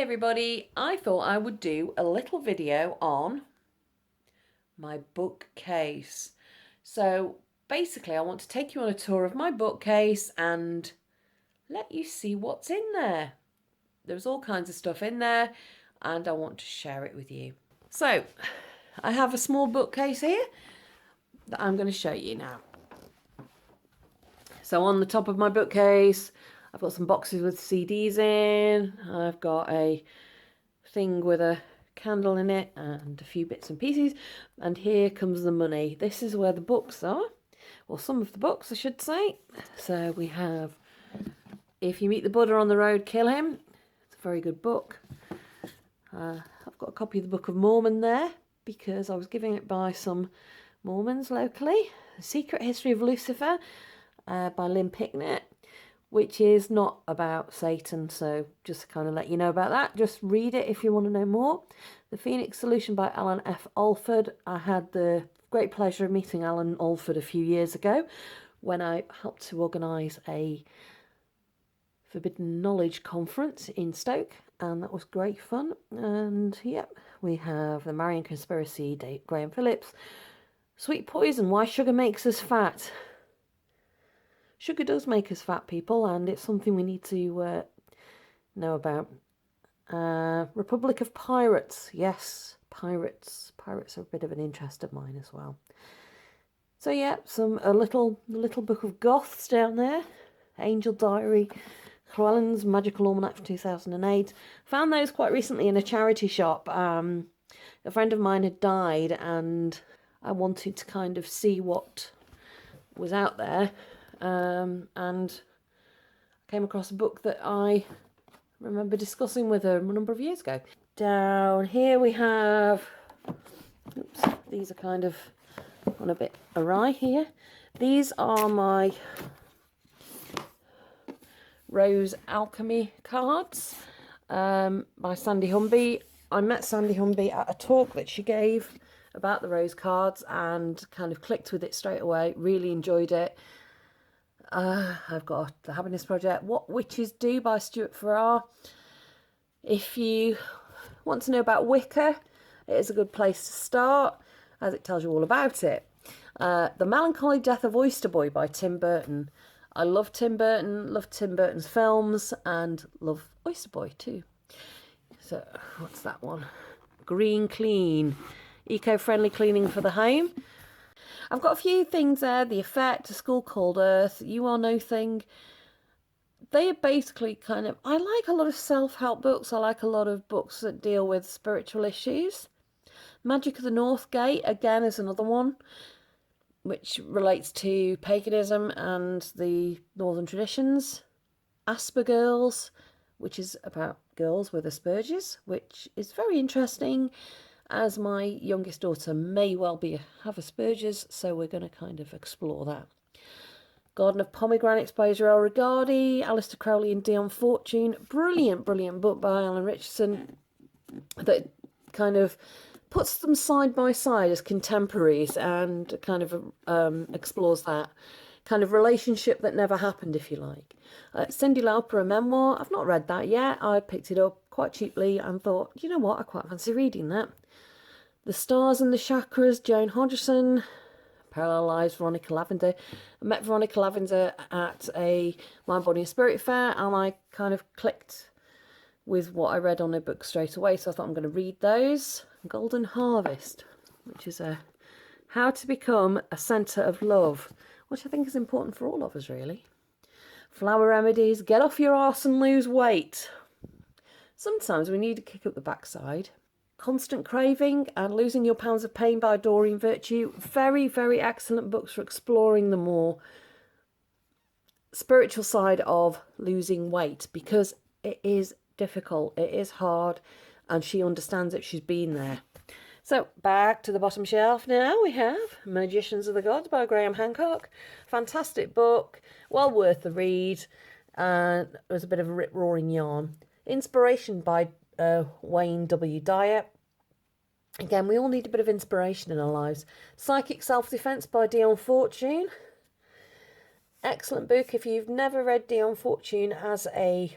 everybody, I thought I would do a little video on my bookcase. So basically I want to take you on a tour of my bookcase and let you see what's in there. There's all kinds of stuff in there and I want to share it with you. So I have a small bookcase here that I'm going to show you now. So on the top of my bookcase I've got some boxes with CDs in. I've got a thing with a candle in it and a few bits and pieces. And here comes the money. This is where the books are. Well, some of the books, I should say. So we have If You Meet the Buddha on the Road, Kill Him. It's a very good book. I've got a copy of the Book of Mormon there because I was giving it by some Mormons locally. The Secret History of Lucifer by Lynn Picknett, which is not about Satan, so just to kind of let you know about that. Just read it if you want to know more. The Phoenix Solution by Alan F. Alford. I had the great pleasure of meeting Alan Alford a few years ago when I helped to organise a Forbidden Knowledge conference in Stoke, and that was great fun. And yeah, we have The Marian Conspiracy, Graham Phillips. Sweet Poison, Why Sugar Makes Us Fat. Sugar does make us fat, people, and it's something we need to know about. Republic of Pirates. Yes, pirates. Pirates are a bit of an interest of mine as well. So yeah, a little book of goths down there. Angel Diary, Llewellyn's Magical Almanac for 2008. Found those quite recently in a charity shop. A friend of mine had died and I wanted to kind of see what was out there. And I came across a book that I remember discussing with her a number of years ago. Down here we have, oops, these are kind of on a bit awry here. These are my Rose Alchemy cards by Sandy Humby. I met Sandy Humby at a talk that she gave about the rose cards and kind of clicked with it straight away. Really enjoyed it. I've got The Happiness Project, What Witches Do by Stuart Farrar. If you want to know about Wicca, it is a good place to start as it tells you all about it. The Melancholy Death of Oyster Boy by Tim Burton. I love Tim Burton, love Tim Burton's films and love Oyster Boy too. So what's that one? Green Clean, eco-friendly cleaning for the home. I've got a few things there. The Effect, A School Called Earth, You Are Nothing. They are basically kind of, I like a lot of self-help books. I like a lot of books that deal with spiritual issues. Magic of the North Gate, again, is another one, which relates to paganism and the northern traditions. Asper Girls, which is about girls with Asperger's, which is very interesting, as my youngest daughter may well have Asperger's, so we're going to kind of explore that. Garden of Pomegranates by Israel Regardie, Alistair Crowley and Dion Fortune. Brilliant, brilliant book by Alan Richardson that kind of puts them side by side as contemporaries and kind of explores that kind of relationship that never happened, if you like. Cyndi Lauper, a memoir. I've not read that yet. I picked it up quite cheaply and thought, you know what, I quite fancy reading that. The Stars and the Chakras, Joan Hodgson. Parallel Lives, Veronica Lavender. I met Veronica Lavender at a Mind, Body and Spirit fair and I kind of clicked with what I read on her book straight away, so I thought I'm going to read those. Golden Harvest, which is how to become a centre of love, which I think is important for all of us, really. Flower Remedies, Get Off Your Arse and Lose Weight. Sometimes we need to kick up the backside. Constant Craving and Losing Your Pounds of Pain by Doreen Virtue. Very, very excellent books for exploring the more spiritual side of losing weight, because it is difficult, it is hard, and she understands it. She's been there. So back to the bottom shelf now we have Magicians of the Gods by Graham Hancock. Fantastic book, well worth the read, and it was a bit of a rip-roaring yarn. Inspiration by Wayne W. Dyer. Again, we all need a bit of inspiration in our lives. Psychic Self-Defense by Dion Fortune. Excellent book. If you've never read Dion Fortune as a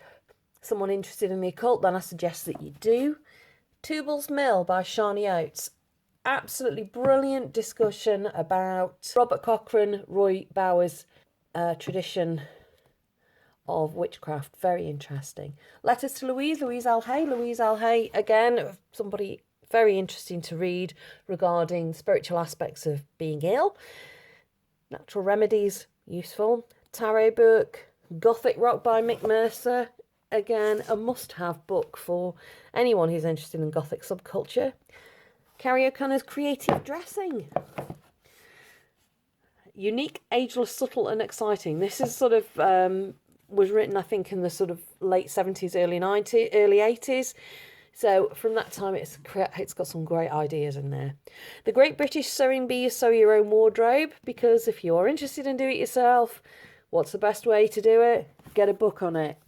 someone interested in the occult, then I suggest that you do. Tubal's Mill by Shani Oates. Absolutely brilliant discussion about Robert Cochrane, Roy Bowers' tradition of witchcraft. Very interesting. Letters to Louise Alhay. Louise Alhay, again, somebody very interesting to read regarding spiritual aspects of being ill. Natural Remedies, useful. Tarot book. Gothic Rock by Mick Mercer. Again, a must-have book for anyone who's interested in Gothic subculture. Carrie O'Connor's Creative Dressing. Unique, ageless, subtle and exciting. This is sort of, was written I think in the sort of late 70s, early 80s. So from that time it's got some great ideas in there. The Great British Sewing Bee, Sew Your Own Wardrobe, because if you're interested in doing it yourself, what's the best way to do it? Get a book on it.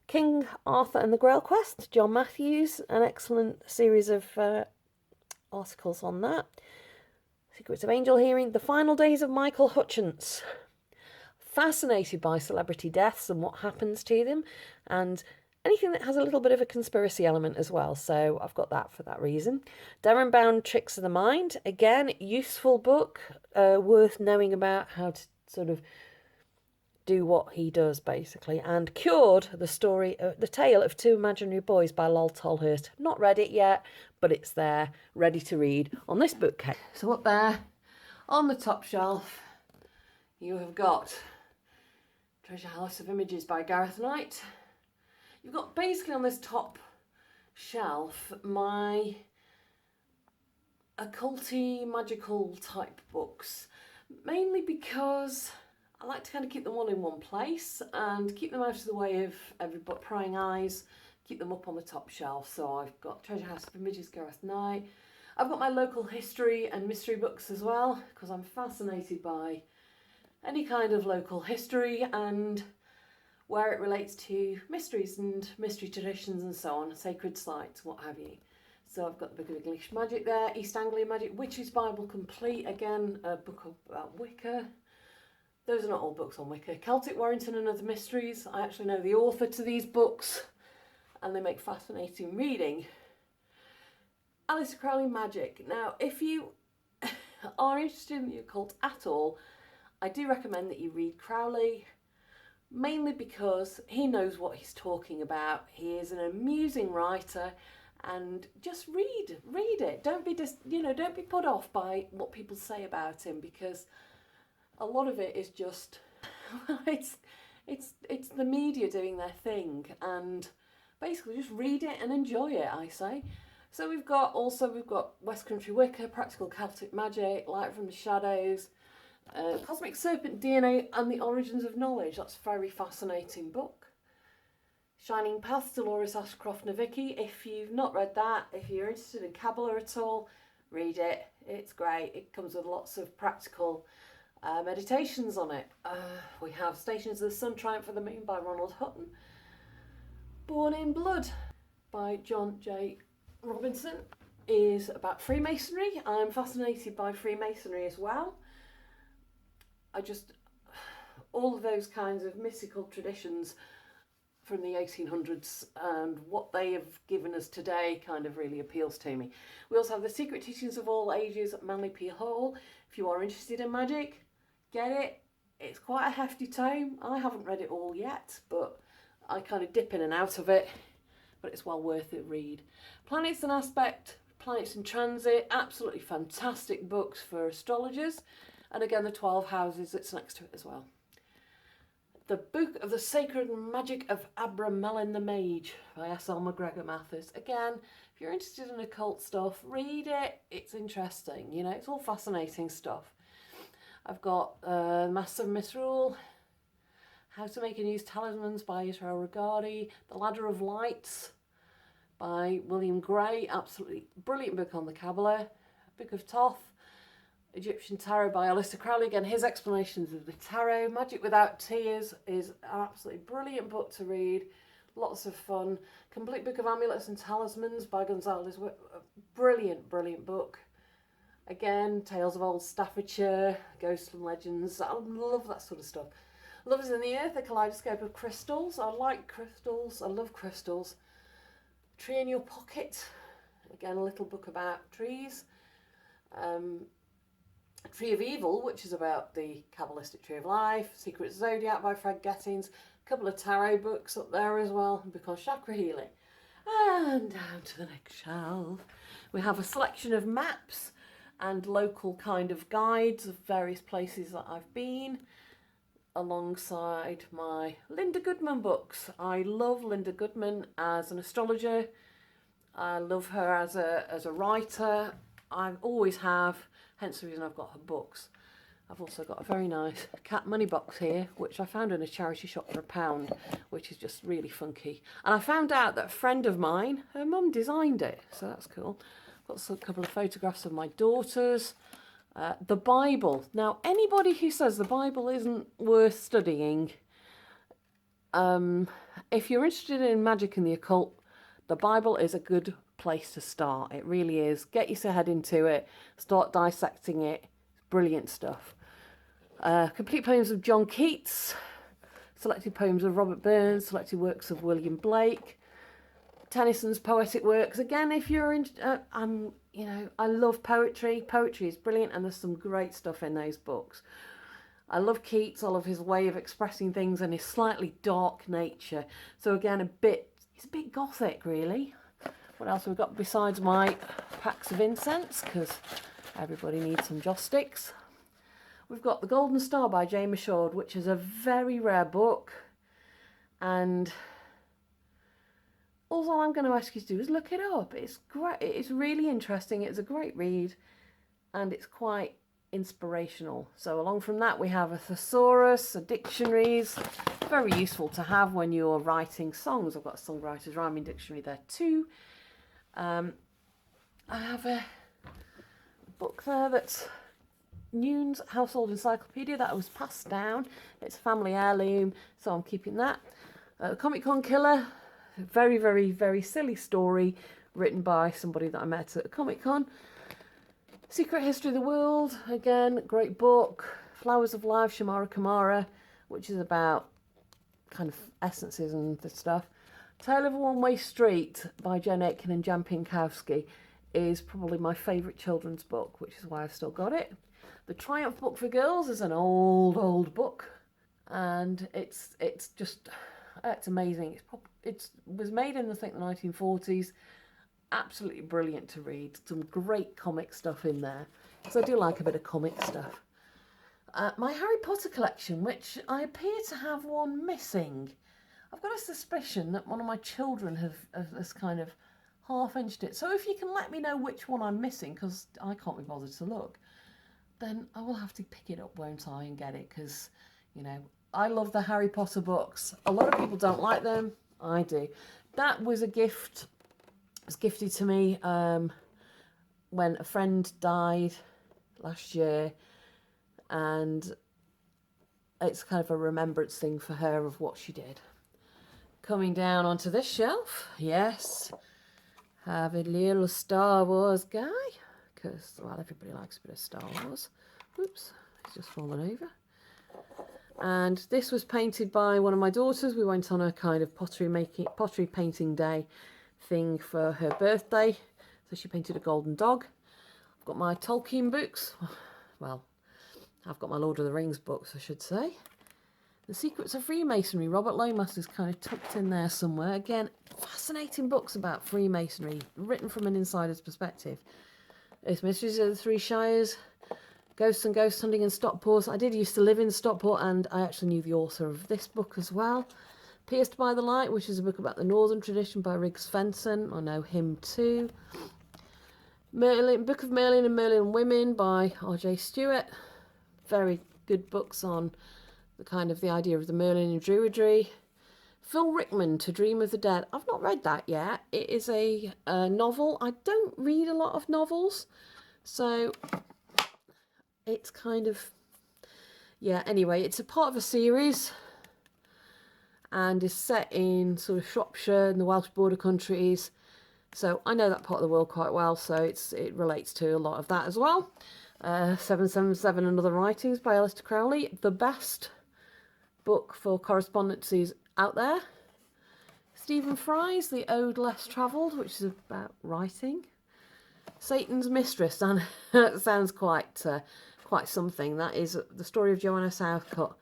King Arthur and the Grail Quest, John Matthews, an excellent series of articles on that. Secrets of Angel Hearing, The Final Days of Michael Hutchence. Fascinated by celebrity deaths and what happens to them, and anything that has a little bit of a conspiracy element as well. So I've got that for that reason. Darren Bound, Tricks of the Mind. Again, useful book, worth knowing about how to sort of do what he does, basically. And Cured, the tale of two imaginary boys by Lol Tolhurst. Not read it yet, but it's there, ready to read on this bookcase. So up there, on the top shelf, you have got Treasure House of Images by Gareth Knight. You've got basically on this top shelf my occulty, magical type books, mainly because I like to kind of keep them all in one place and keep them out of the way of everybody prying eyes, keep them up on the top shelf. So I've got Treasure House of Images, Gareth Knight. I've got my local history and mystery books as well, because I'm fascinated by any kind of local history and where it relates to mysteries and mystery traditions and so on, sacred sites, what have you. So I've got the Book of English Magic there, East Anglia Magic, Witch's Bible Complete, again, a book about Wicca. Those are not all books on Wicca. Celtic Warrington and Other Mysteries. I actually know the author to these books and they make fascinating reading. Aleister Crowley Magic. Now, if you are interested in the occult at all, I do recommend that you read Crowley, mainly because he knows what he's talking about. He is an amusing writer, and just read it. Don't be don't be put off by what people say about him, because a lot of it is just it's the media doing their thing, and basically just read it and enjoy it, I say. So we've got West Country Wicca, Practical Celtic Magic, Light from the Shadows, Cosmic Serpent DNA and the Origins of Knowledge. That's a very fascinating book. Shining Paths, Dolores Ashcroft Navicki. If you've not read that, if you're interested in Kabbalah at all, read it. It's great. It comes with lots of practical meditations on it. We have Stations of the Sun, Triumph of the Moon by Ronald Hutton. Born in Blood by John J. Robinson is about Freemasonry. I'm fascinated by Freemasonry as well. All of those kinds of mystical traditions from the 1800s and what they have given us today kind of really appeals to me. We also have The Secret Teachings of All Ages at Manly P. Hall. If you are interested in magic, get it. It's quite a hefty tome. I haven't read it all yet, but I kind of dip in and out of it, but it's well worth it read. Planets and Aspect, Planets in Transit, absolutely fantastic books for astrologers. And again, the 12 houses that's next to it as well. The Book of the Sacred Magic of Abramelin the Mage by S.L. McGregor Mathers. Again, if you're interested in occult stuff, read it. It's interesting, it's all fascinating stuff. I've got Master of Misrule, How to Make and Use Talismans by Israel Regardie, The Ladder of Lights by William Gray, absolutely brilliant book on the Kabbalah. Book of Thoth, Egyptian Tarot by Aleister Crowley. Again, his explanations of the tarot. Magic Without Tears is an absolutely brilliant book to read. Lots of fun. Complete Book of Amulets and Talismans by Gonzalez. Brilliant, brilliant book. Again, Tales of Old Staffordshire, Ghosts and Legends. I love that sort of stuff. Love is in the Earth, a kaleidoscope of crystals. I like crystals, I love crystals. Tree in Your Pocket, again a little book about trees. Tree of Evil, which is about the Kabbalistic Tree of Life. Secret Zodiac by Fred Gettings. A couple of tarot books up there as well, because chakra healing. And down to the next shelf, we have a selection of maps and local kind of guides of various places that I've been, alongside my Linda Goodman books. I love Linda Goodman as an astrologer. I love her as a writer. I always have, hence the reason I've got her books. I've also got a very nice cat money box here, which I found in a charity shop for £1, which is just really funky. And I found out that a friend of mine, her mum designed it, so that's cool. Got a couple of photographs of my daughters. The Bible. Now, anybody who says the Bible isn't worth studying, if you're interested in magic and the occult, the Bible is a good place to start. It really is. Get your head into it, start dissecting it. Brilliant stuff. Complete poems of John Keats, selected poems of Robert Burns, selected works of William Blake, Tennyson's poetic works. Again, if you're in, you know, I love poetry. Poetry is brilliant, and there's some great stuff in those books. I love Keats. I love his way of expressing things and his slightly dark nature. So again, it's a bit gothic, really. What else have we got besides my packs of incense? Because everybody needs some joss sticks. We've got The Golden Star by Jane Assured, which is a very rare book. And all I'm going to ask you to do is look it up. It's great. It's really interesting. It's a great read. And it's quite inspirational. So along from that, we have a thesaurus, a dictionaries. Very useful to have when you're writing songs. I've got a songwriter's rhyming dictionary there too. I have a book there that's Noon's Household Encyclopedia that was passed down. It's a family heirloom, so I'm keeping that. Comic Con Killer, very, very, very silly story written by somebody that I met at Comic Con. Secret History of the World, again, great book. Flowers of Life, Shamara Kamara, which is about kind of essences and the stuff. Tale of a One-Way Street by Jen Aitken and Jan Pinkowski is probably my favourite children's book, which is why I've still got it. The Triumph Book for Girls is an old book, and it's amazing. It was made in, I think, the 1940s. Absolutely brilliant to read. Some great comic stuff in there, because I do like a bit of comic stuff. My Harry Potter collection, which I appear to have one missing. I've got a suspicion that one of my children has kind of half-inched it. So if you can let me know which one I'm missing, because I can't be bothered to look, then I will have to pick it up, won't I, and get it, because, you know, I love the Harry Potter books. A lot of people don't like them. I do. That was a gift. It was gifted to me when a friend died last year, and it's kind of a remembrance thing for her of what she did. Coming down onto this shelf, yes, have a little Star Wars guy, because, well, everybody likes a bit of Star Wars. Oops, it's just fallen over. And this was painted by one of my daughters. We went on a kind of pottery painting day thing for her birthday. So she painted a golden dog. I've got my Tolkien books. Well, I've got my Lord of the Rings books, I should say. The Secrets of Freemasonry, Robert Lomas, is kind of tucked in there somewhere. Again, fascinating books about Freemasonry, written from an insider's perspective. It's Mysteries of the Three Shires, Ghosts and Ghost Hunting in Stockport. I did used to live in Stockport, and I actually knew the author of this book as well. Pierced by the Light, which is a book about the Northern tradition by Riggs Fenson. I know him too. Book of Merlin and Merlin Women by R.J. Stewart. Very good books on the kind of the idea of the Merlin and Druidry. Phil Rickman, To Dream of the Dead. I've not read that yet. It is a novel. I don't read a lot of novels, so it's kind of, yeah, anyway, it's a part of a series and is set in sort of Shropshire and the Welsh border countries. So I know that part of the world quite well, so it relates to a lot of that as well. 777 and Other Writings by Alistair Crowley. The best book for correspondences out there. Stephen Fry's The Ode Less Travelled, which is about writing. Satan's Mistress, and that sounds quite something. That is the story of Joanna Southcott,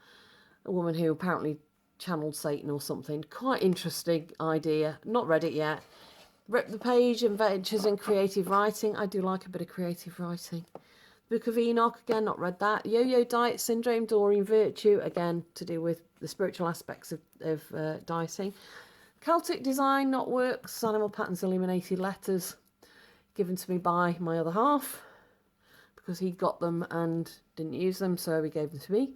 a woman who apparently channeled Satan or something. Quite interesting idea. Not read it yet. Rip the Page, Adventures in Creative Writing. I do like a bit of creative writing. Book of Enoch, again, not read that. Yo-Yo Diet Syndrome, Doreen Virtue, again, to do with the spiritual aspects of dieting. Celtic Design, Not Works, Animal Patterns, Illuminated Letters, given to me by my other half, because he got them and didn't use them, so he gave them to me.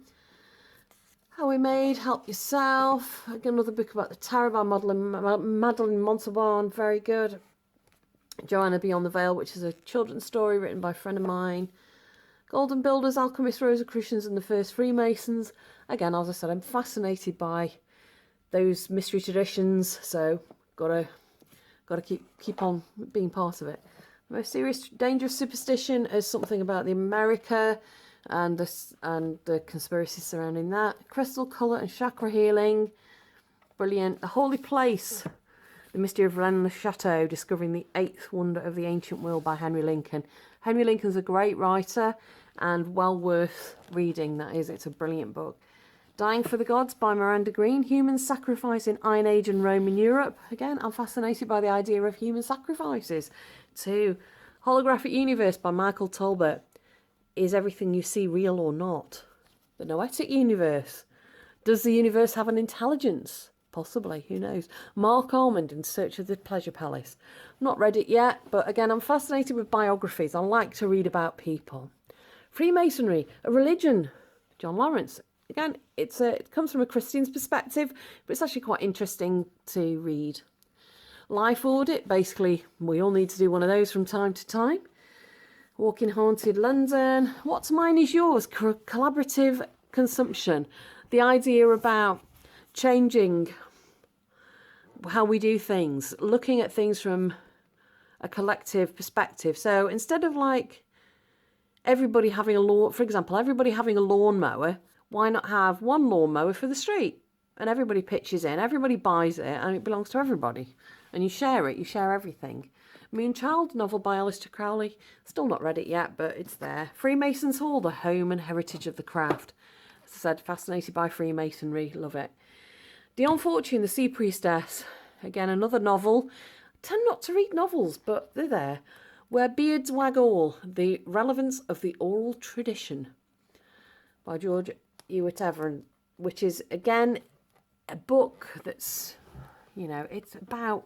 How We Made, Help Yourself, again, another book about the tarot by Madeline Montalban, very good. Joanna Beyond the Veil, which is a children's story written by a friend of mine. Golden Builders, Alchemists, Rosicrucians and the First Freemasons. Again, as I said, I'm fascinated by those mystery traditions, so gotta keep on being part of it. The Most Serious Dangerous Superstition is something about the America and the conspiracy surrounding that. Crystal Colour and Chakra Healing, brilliant. The Holy Place, The Mystery of Rennes Chateau, Discovering the Eighth Wonder of the Ancient World by Henry Lincoln. Henry Lincoln's a great writer and well worth reading, that is. It's a brilliant book. Dying for the Gods by Miranda Green. Human Sacrifice in Iron Age and Roman Europe. Again, I'm fascinated by the idea of human sacrifices. 2. Holographic Universe by Michael Tolbert. Is everything you see real or not? The Noetic Universe. Does the universe have an intelligence? Possibly, who knows? Mark Almond, In Search of the Pleasure Palace. Not read it yet, but again, I'm fascinated with biographies. I like to read about people. Freemasonry, a religion. John Lawrence. Again, it comes from a Christian's perspective, but it's actually quite interesting to read. Life Audit, basically, we all need to do one of those from time to time. Walking Haunted London. What's Mine is Yours, collaborative consumption. The idea about changing how we do things, looking at things from a collective perspective. So instead of like everybody having a lawn, for example, everybody having a lawnmower, why not have one lawnmower for the street? And everybody pitches in, everybody buys it, and it belongs to everybody. And you share it, you share everything. Moonchild, novel by Aleister Crowley. Still not read it yet, but it's there. Freemasons Hall, the home and heritage of the craft. As I said, fascinated by Freemasonry, love it. Dion Fortune, the Sea Priestess. Again, another novel. I tend not to read novels, but they're there. Where Beards Wag All, the relevance of the oral tradition by George Ewart Everett, which is, again, a book that's, you know, it's about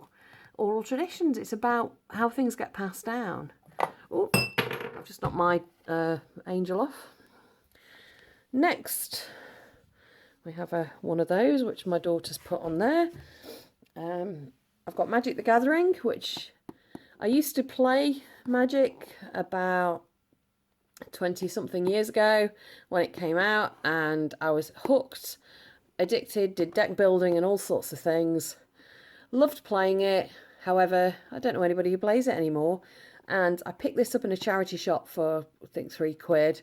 oral traditions. It's about how things get passed down. Oh, I've just knocked my angel off. Next, we have one of those, which my daughter's put on there. I've got Magic the Gathering, which I used to play Magic about 20-something years ago when it came out, and I was hooked, addicted, did deck building and all sorts of things. Loved playing it. However, I don't know anybody who plays it anymore. And I picked this up in a charity shop for, I think, £3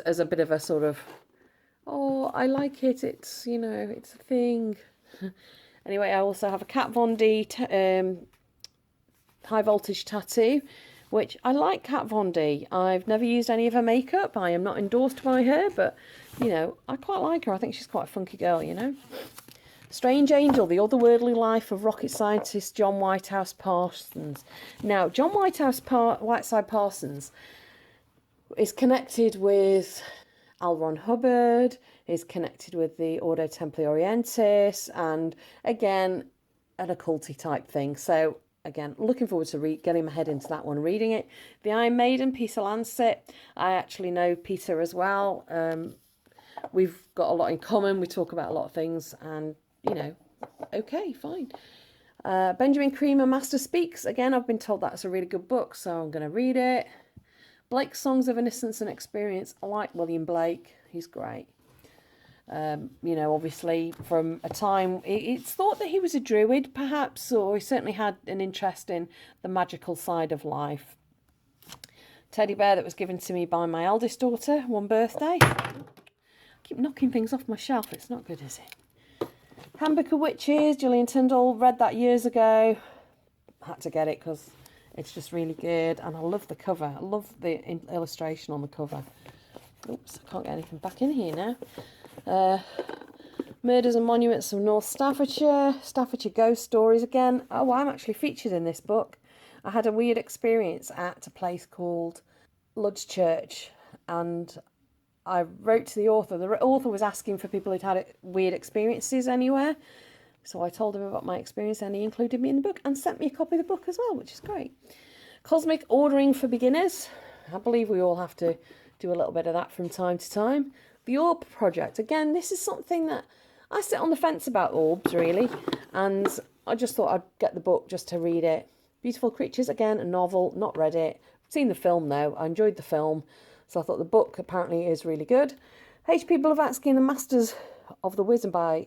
as a bit of a sort of, oh, I like it. It's, you know, it's a thing. Anyway, I also have a Kat Von D high voltage tattoo, which I like Kat Von D. I've never used any of her makeup. I am not endorsed by her, but, you know, I quite like her. I think she's quite a funky girl, you know. Strange Angel, the otherworldly life of rocket scientist John Whitehouse Parsons. Now, John Whiteside Parsons is connected with L. Ron Hubbard, is connected with the Ordo Templi Orientis, and again, an occulty type thing. So, again, looking forward to getting my head into that one, reading it. The Iron Maiden, Peter Lancet. I actually know Peter as well. We've got a lot in common. We talk about a lot of things, and you know, okay, fine. Benjamin Creamer, Master Speaks. Again, I've been told that's a really good book, so I'm going to read it. Blake's Songs of Innocence and Experience. I like William Blake. He's great. You know, obviously from a time, it's thought that he was a druid, perhaps, or he certainly had an interest in the magical side of life. Teddy bear that was given to me by my eldest daughter, one birthday. keep knocking things off my shelf. It's not good, is it? Handbook of Witches, Gillian Tyndall. Read that years ago. Had to get it because it's just really good. And I love the cover. I love the illustration on the cover. Oops, I can't get anything back in here now. Murders and Monuments of North Staffordshire. Staffordshire Ghost Stories again. Oh, I'm actually featured in this book. I had a weird experience at a place called Lud's Church, and I wrote to the author. The author was asking for people who'd had weird experiences anywhere. So I told him about my experience, and he included me in the book and sent me a copy of the book as well, which is great. Cosmic Ordering for Beginners. I believe we all have to do a little bit of that from time to time. The Orb Project. Again, this is something that I sit on the fence about orbs, really. And I just thought I'd get the book just to read it. Beautiful Creatures, again, a novel. Not read it. Seen the film, though. I enjoyed the film. So I thought the book apparently is really good. H.P. Blavatsky and the Masters of the Wisdom by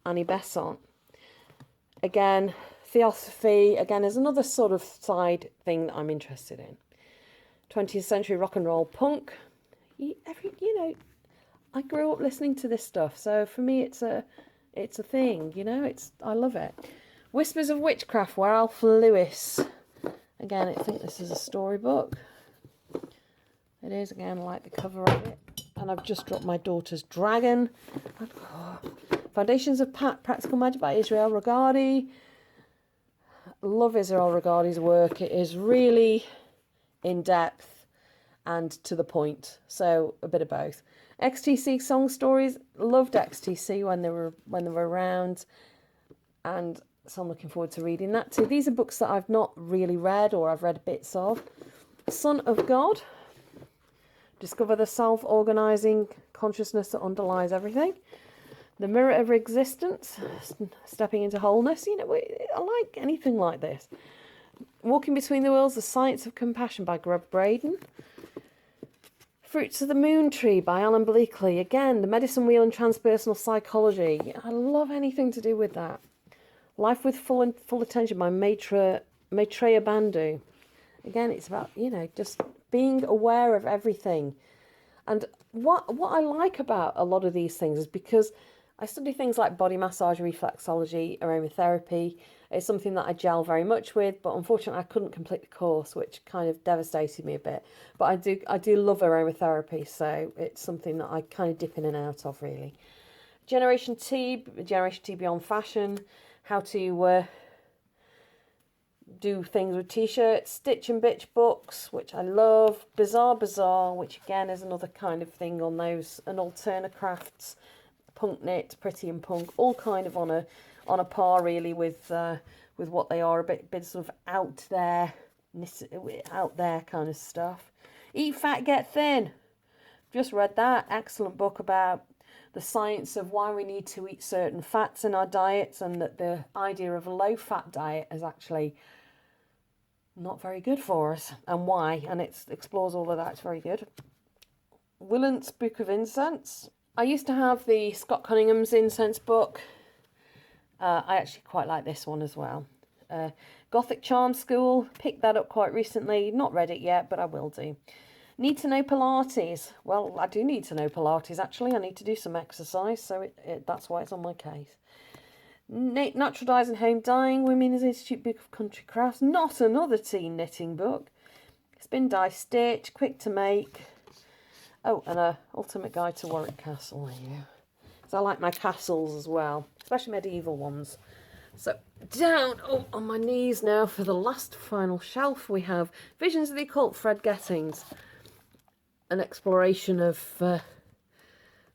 Annie Besant. Again, Theosophy, again, is another sort of side thing that I'm interested in. 20th century rock and roll punk. I grew up listening to this stuff, so for me it's a thing, I love it. Whispers of Witchcraft, Ralph Lewis. Again, I think this is a storybook. It is, again, I like the cover of it. And I've just dropped my daughter's dragon. Foundations of Practical Magic by Israel Regardie. Love Israel Regardie's work. It is really in-depth and to the point. So a bit of both. XTC Song Stories. Loved XTC when they were around. And so I'm looking forward to reading that too. These are books that I've not really read or I've read bits of. Son of God. Discover the self-organising consciousness that underlies everything. The Mirror of Existence, Stepping into Wholeness. I like anything like this. Walking Between the Worlds, The Science of Compassion by Greg Braden. Fruits of the Moon Tree by Alan Bleakley. Again, The Medicine Wheel and Transpersonal Psychology. I love anything to do with that. Life with Full Attention by Maitreya Bandhu. Again, it's about, just being aware of everything. And what I like about a lot of these things is because I study things like body massage, reflexology, aromatherapy. It's something that I gel very much with, but unfortunately I couldn't complete the course, which kind of devastated me a bit. But I do love aromatherapy, so it's something that I kind of dip in and out of, really. Generation T Beyond Fashion, how to do things with t-shirts, Stitch and Bitch books, which I love, Bazaar, which again is another kind of thing on those, and Alterna Crafts, Punk Knit, Pretty and Punk, all kind of on a par really with what they are, a bit sort of out there kind of stuff. Eat Fat, Get Thin. Just read that, excellent book about the science of why we need to eat certain fats in our diets, and that the idea of a low-fat diet is actually not very good for us, and why, and it explores all of that. It's very good. Willant's Book of Incense. I used to have the Scott Cunningham's incense book. I actually quite like this one as well. Gothic Charm School, picked that up quite recently, not read it yet, but I will do. Need to know Pilates. Well, I do need to know Pilates, actually. I need to do some exercise, so that's why it's on my case. Natural Dyes and Home Dyeing, Women's Institute Book of Country Crafts. Not another teen knitting book. Spin, Dye, Stitch, Quick to Make. Oh, and a Ultimate Guide to Warwick Castle. There you go. So I like my castles as well, especially medieval ones. So down on my knees now for the last final shelf, we have Visions of the Occult, Fred Gettings. An exploration of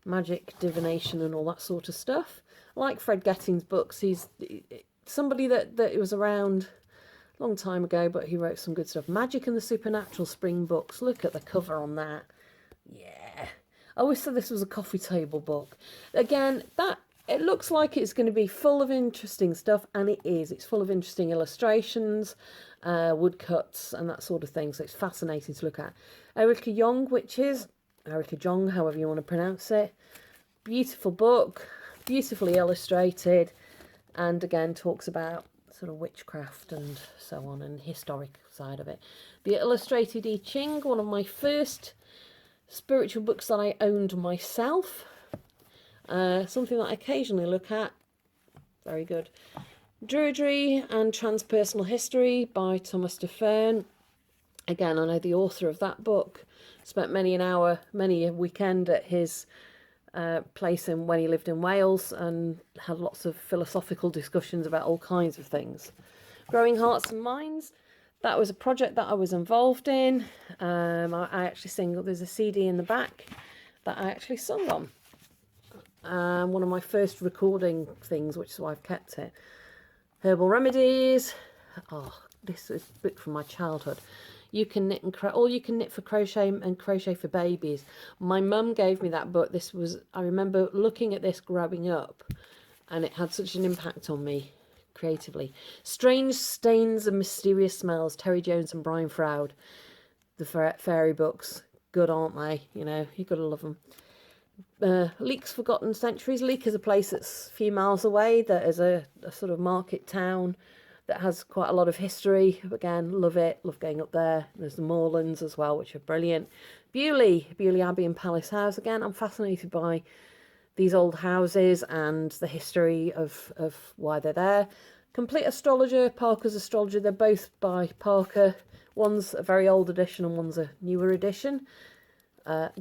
magic, divination and all that sort of stuff. I like Fred Gettings' books. He's somebody that was around a long time ago, but he wrote some good stuff. Magic and the Supernatural Spring Books. Look at the cover on that. Yeah. I always said this was a coffee table book. Again, it looks like it's going to be full of interesting stuff, and it is. It's full of interesting illustrations, woodcuts and that sort of thing, so it's fascinating to look at. Erica Jong, however you want to pronounce it. Beautiful book, beautifully illustrated, and again talks about sort of witchcraft and so on, and historic side of it. The Illustrated I Ching, one of my first spiritual books that I owned myself. Something that I occasionally look at. Very good. Druidry and Transpersonal History by Thomas DeFern. Again, I know the author of that book. Spent many a weekend at his place when he lived in Wales, and had lots of philosophical discussions about all kinds of things. Growing Hearts and Minds. That was a project that I was involved in. I actually sing. There's a CD in the back that I actually sung on. One of my first recording things, which is why I've kept it. Herbal Remedies. Oh, this is a book from my childhood. You Can Knit and All You Can Knit for Crochet and Crochet for Babies. My mum gave me that book. I remember looking at this growing up, and it had such an impact on me creatively. Strange Stains and Mysterious Smells, Terry Jones and Brian Froud. The fairy books. Good, aren't they? You know, you gotta love them. Leek's Forgotten Centuries. Leek is a place that's a few miles away that is a sort of market town that has quite a lot of history. Again, love it. Love going up there. There's the moorlands as well, which are brilliant. Bewley Abbey and Palace House. Again, I'm fascinated by these old houses and the history of why they're there. Complete Astrologer, Parker's Astrologer. They're both by Parker. One's a very old edition and one's a newer edition.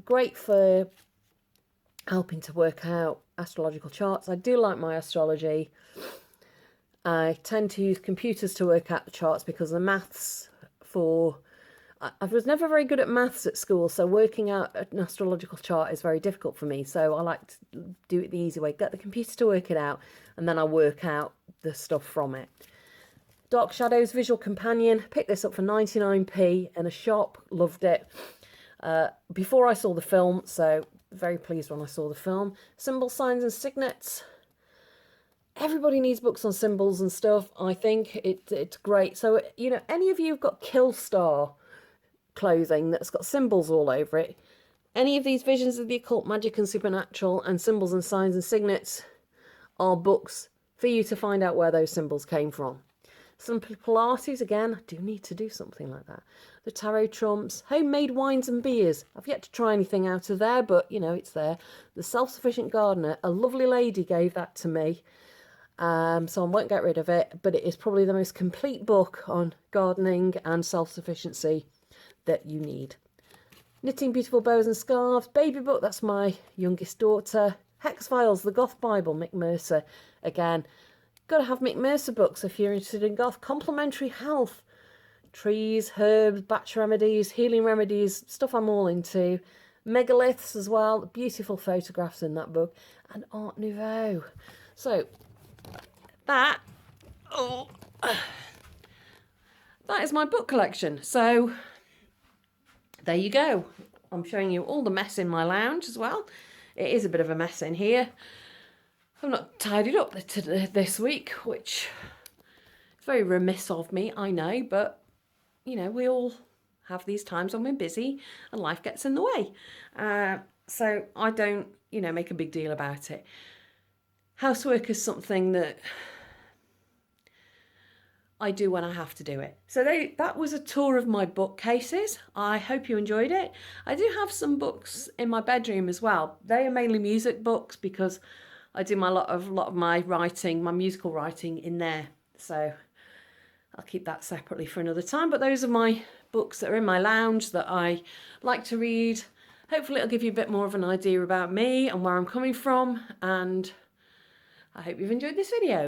Great for helping to work out astrological charts. I do like my astrology. I tend to use computers to work out the charts because the maths I was never very good at maths at school, so working out an astrological chart is very difficult for me. So I like to do it the easy way, get the computer to work it out, and then I work out the stuff from it. Dark Shadows Visual Companion. Picked this up for 99p in a shop. Loved it. Before I saw the film, so very pleased when I saw the film. Symbol Signs and Signets. Everybody needs books on symbols and stuff. I think it's great. So, you know, any of you who've got Killstar clothing that's got symbols all over it, any of these Visions of the Occult, Magic and Supernatural and Symbols and Signs and Signets are books for you to find out where those symbols came from. Some Pilates, again, I do need to do something like that. The Tarot Trumps, Homemade Wines and Beers. I've yet to try anything out of there, but, you know, it's there. The Self-Sufficient Gardener, a lovely lady gave that to me, so I won't get rid of it, but it is probably the most complete book on gardening and self-sufficiency that you need. Knitting Beautiful Bows and Scarves, baby book, that's my youngest daughter. Hex Files, The Goth Bible, Mick Mercer, again. Got to have Mick Mercer books if you're interested in goth. Complementary Health, trees, herbs, batch remedies, healing remedies, stuff I'm all into. Megaliths as well, beautiful photographs in that book. And Art Nouveau. So, that is my book collection. So, there you go. I'm showing you all the mess in my lounge as well. It is a bit of a mess in here. I've not tidied up this week, which is very remiss of me, I know, but, you know, we all have these times when we're busy and life gets in the way. So I don't, you know, make a big deal about it. Housework is something that I do when I have to do it. So that was a tour of my bookcases. I hope you enjoyed it. I do have some books in my bedroom as well. They are mainly music books because I do a lot of my writing, my musical writing in there. So I'll keep that separately for another time. But those are my books that are in my lounge that I like to read. Hopefully it'll give you a bit more of an idea about me and where I'm coming from. And I hope you've enjoyed this video.